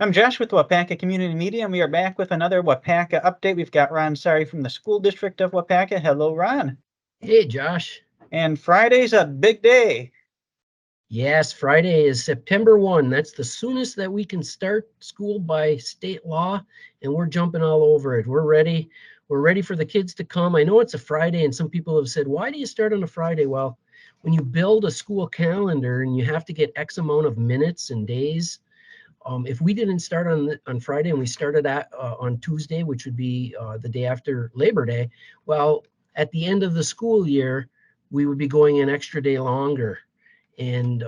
I'm Josh with Waupaca Community Media, and we are back with another Waupaca update. We've got Ron Sari from the School District of Waupaca. Hello, Ron. Hey, Josh. And Friday's a big day. Yes, Friday is September 1. That's the soonest that we can start school by state law, and we're jumping all over it. We're ready. We're ready for the kids to come. I know it's a Friday, and some people have said, why do you start on a Friday? Well, when you build a school calendar and you have to get X amount of minutes and days, if we didn't start on Friday and we started on Tuesday, which would be the day after Labor Day, well, at the end of the school year, we would be going an extra day longer. And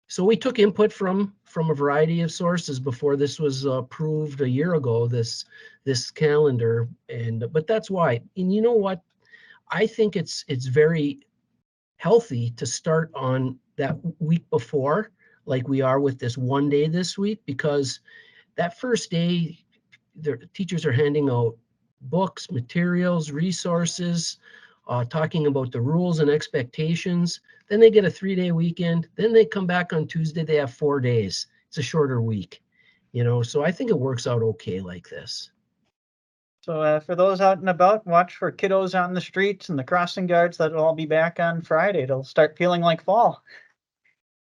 so we took input from a variety of sources before this was approved a year ago, this calendar. But that's why. And you know what? I think it's very healthy to start on that week before, like we are with this one day this week, because that first day, the teachers are handing out books, materials, resources, talking about the rules and expectations. Then they get a 3-day weekend. Then they come back on Tuesday. They have 4 days. It's a shorter week, so I think it works out okay like this. So for those out and about, watch for kiddos on the streets and the crossing guards. That'll all be back on Friday. It'll start feeling like fall.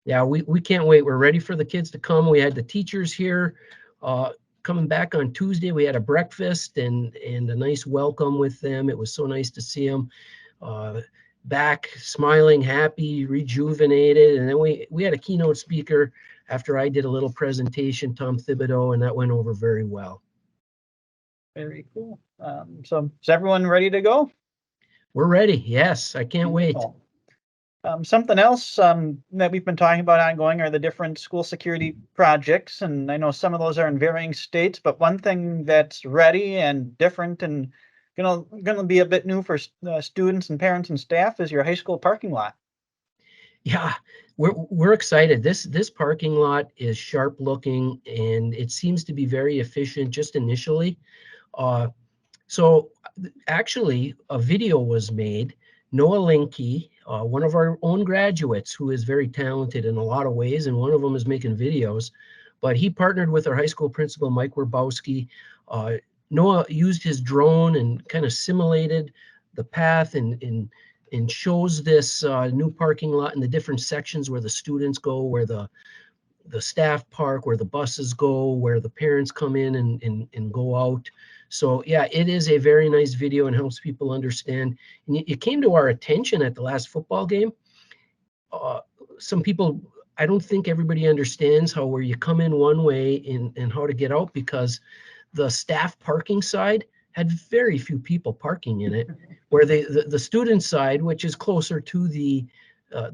Yeah, we can't wait. We're ready for the kids to come. We had the teachers here coming back on Tuesday. We had a breakfast and a nice welcome with them. It was so nice to see them back smiling, happy, rejuvenated. And then we had a keynote speaker after I did a little presentation, Tom Thibodeau, and that went over very well. Very cool. So is everyone ready to go? We're ready. Yes, I can't wait. Something else that we've been talking about ongoing are the different school security projects. And I know some of those are in varying states, but one thing that's ready and different and gonna be a bit new for students and parents and staff is your high school parking lot. Yeah, we're excited. This parking lot is sharp looking and it seems to be very efficient just initially. So actually a video was made. Noah Linke, one of our own graduates who is very talented in a lot of ways, and one of them is making videos, but he partnered with our high school principal, Mike Werbowski. Noah used his drone and kind of simulated the path and shows this new parking lot in the different sections where the students go, where the staff park, where the buses go, where the parents come in and go out. So yeah, it is a very nice video and helps people understand. And it came to our attention at the last football game. Some people, I don't think everybody understands how where you come in one way and how to get out, because the staff parking side had very few people parking in it, where the student side, which is closer to the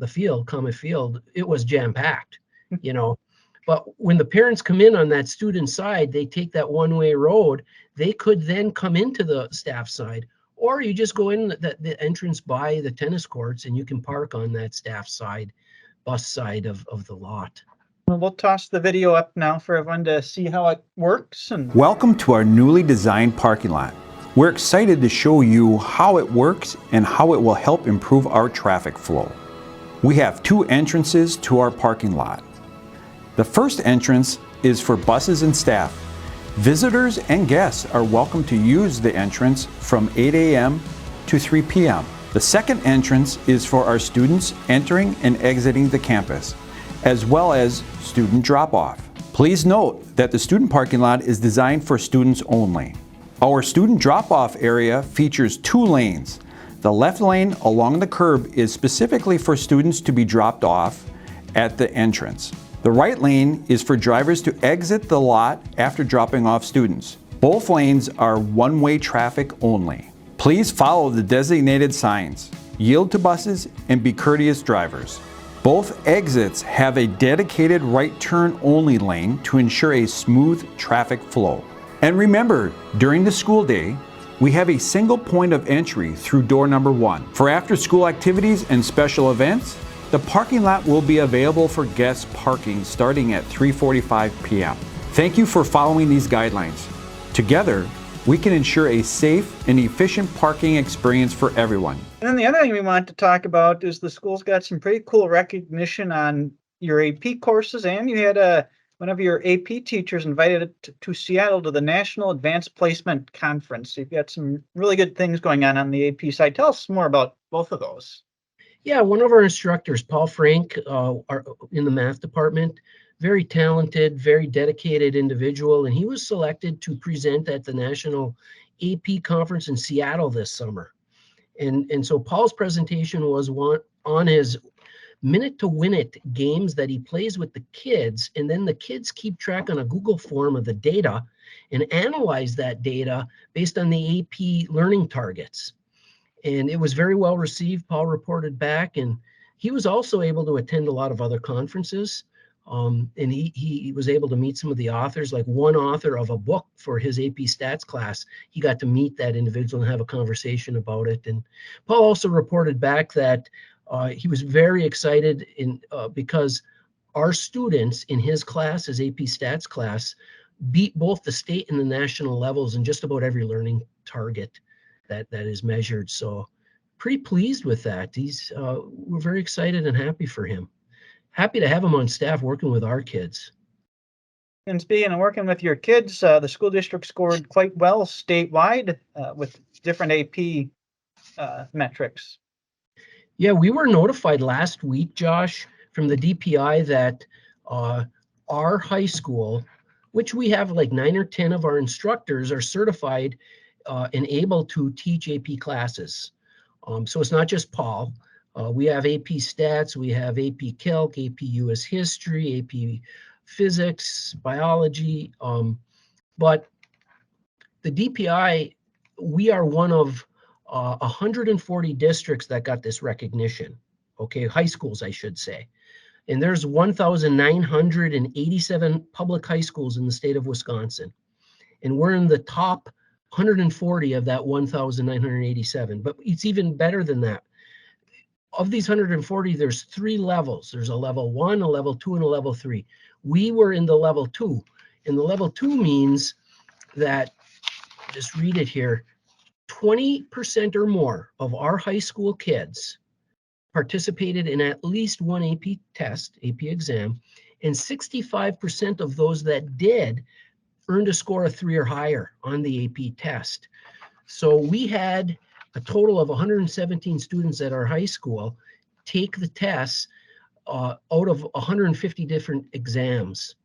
field, common field, it was jam-packed, But when the parents come in on that student side, they take that one-way road. They could then come into the staff side, or you just go in the entrance by the tennis courts and you can park on that staff side, bus side of the lot. Well, we'll toss the video up now for everyone to see how it works. Welcome to our newly designed parking lot. We're excited to show you how it works and how it will help improve our traffic flow. We have 2 entrances to our parking lot. The first entrance is for buses and staff. Visitors and guests are welcome to use the entrance from 8 a.m. to 3 p.m. The second entrance is for our students entering and exiting the campus, as well as student drop-off. Please note that the student parking lot is designed for students only. Our student drop-off area features 2 lanes. The left lane along the curb is specifically for students to be dropped off at the entrance. The right lane is for drivers to exit the lot after dropping off students. Both lanes are one-way traffic only. Please follow the designated signs, yield to buses, and be courteous drivers. Both exits have a dedicated right turn only lane to ensure a smooth traffic flow. And remember, during the school day, we have a single point of entry through door number 1. For after-school activities and special events, the parking lot will be available for guest parking starting at 3:45 p.m. Thank you for following these guidelines. Together, we can ensure a safe and efficient parking experience for everyone. And then the other thing we want to talk about is the school's got some pretty cool recognition on your AP courses, and you had one of your AP teachers invited it to Seattle to the National Advanced Placement Conference. You've got some really good things going on the AP side. Tell us more about both of those. Yeah, one of our instructors, Paul Frank, in the math department, very talented, very dedicated individual, and he was selected to present at the National AP Conference in Seattle this summer. And so Paul's presentation was on his minute to win it games that he plays with the kids, and then the kids keep track on a Google form of the data and analyze that data based on the AP learning targets. And it was very well received. Paul reported back, and he was also able to attend a lot of other conferences. And he was able to meet some of the authors, like one author of a book for his AP stats class. He got to meet that individual and have a conversation about it. And Paul also reported back that he was very excited because our students in his class, his AP stats class, beat both the state and the national levels in just about every learning target that is measured. So pretty pleased with that. We're very excited and happy for him. Happy to have him on staff working with our kids. And speaking of working with your kids, the school district scored quite well statewide with different AP metrics. Yeah, we were notified last week, Josh, from the DPI that our high school, which we have like 9 or 10 of our instructors are certified and able to teach AP classes. So it's not just Paul. We have AP Stats, we have AP Calc, AP US History, AP Physics, Biology. But the DPI, we are one of 140 districts that got this recognition. Okay, high schools, I should say. And there's 1,987 public high schools in the state of Wisconsin. And we're in the top 140 of that 1,987. But it's even better than that. Of these 140, there's 3 levels. There's a level 1, a level 2, and a level 3. We were in the level 2. And the level 2 means that, just read it here, 20% or more of our high school kids participated in at least one AP test, AP exam, and 65% of those that did earned a score of 3 or higher on the AP test. So we had a total of 117 students at our high school take the tests out of 150 different exams.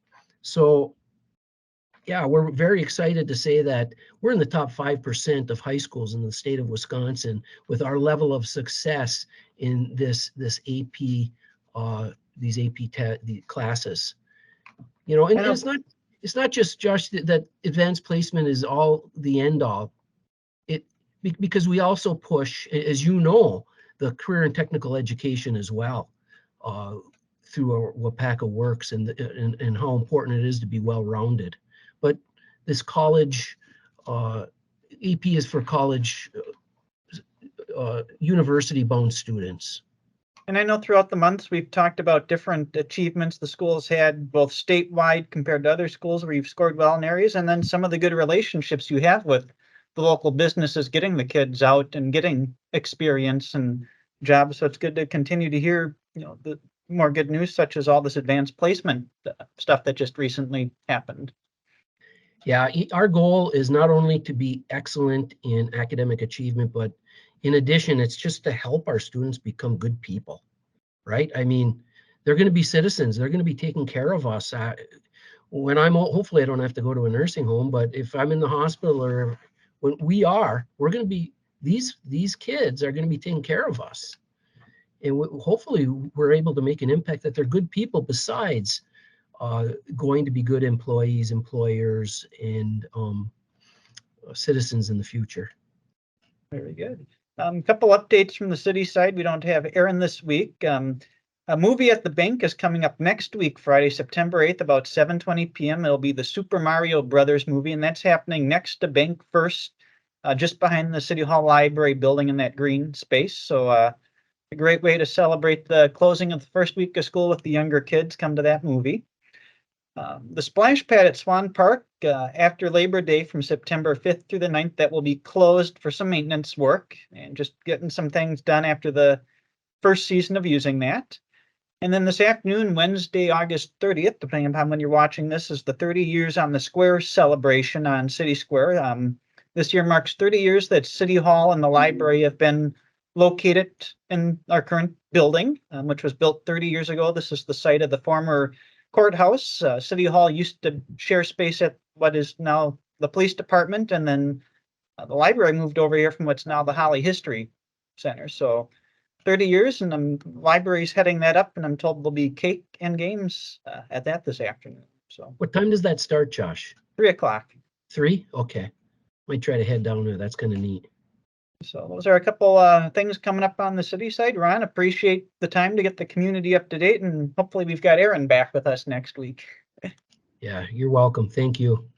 So yeah, we're very excited to say that we're in the top 5% of high schools in the state of Wisconsin with our level of success in this AP these the classes. You know, and it's not just, Josh, that advanced placement is all the end all. Because we also push, as you know, the career and technical education as well through our Waupaca Works and how important it is to be well-rounded. But this college, AP is for college, university-bound students. And I know throughout the months, we've talked about different achievements the schools had, both statewide compared to other schools where you've scored well in areas, and then some of the good relationships you have with the local businesses, getting the kids out and getting experience and jobs. So it's good to continue to hear, the more good news, such as all this advanced placement stuff that just recently happened. Yeah, our goal is not only to be excellent in academic achievement, but in addition, it's just to help our students become good people, right? I mean, they're going to be citizens. They're going to be taking care of us. When I'm old, hopefully I don't have to go to a nursing home, but if I'm in the hospital or when we're going to be, these kids are going to be taking care of us. And hopefully we're able to make an impact that they're good people besides going to be good employees, employers, and citizens in the future. Very good. A couple updates from the city side. We don't have Aaron this week. A movie at the bank is coming up next week, Friday, September 8th, about 7:20 p.m. It'll be the Super Mario Brothers movie, and that's happening next to Bank First, just behind the City Hall Library building in that green space. So a great way to celebrate the closing of the first week of school with the younger kids. Come to that movie. The splash pad at Swan Park after Labor Day from September 5th through the 9th, that will be closed for some maintenance work and just getting some things done after the first season of using that. And then this afternoon, Wednesday, August 30th, depending upon when you're watching this, is the 30 years on the Square celebration on City Square. This year marks 30 years that City Hall and the library have been located in our current building, which was built 30 years ago. This is the site of the former courthouse. City Hall used to share space at what is now the police department, and then the library moved over here from what's now the Holly History Center. So 30 years, and the library's heading that up, and I'm told there'll be cake and games at that this afternoon. So What time does that start, Josh? 3:00. 3? Okay. Might try to head down there. That's kind of neat. So those are a couple things coming up on the city side. Ron, appreciate the time to get the community up to date, and hopefully we've got Aaron back with us next week. Yeah, you're welcome. Thank you.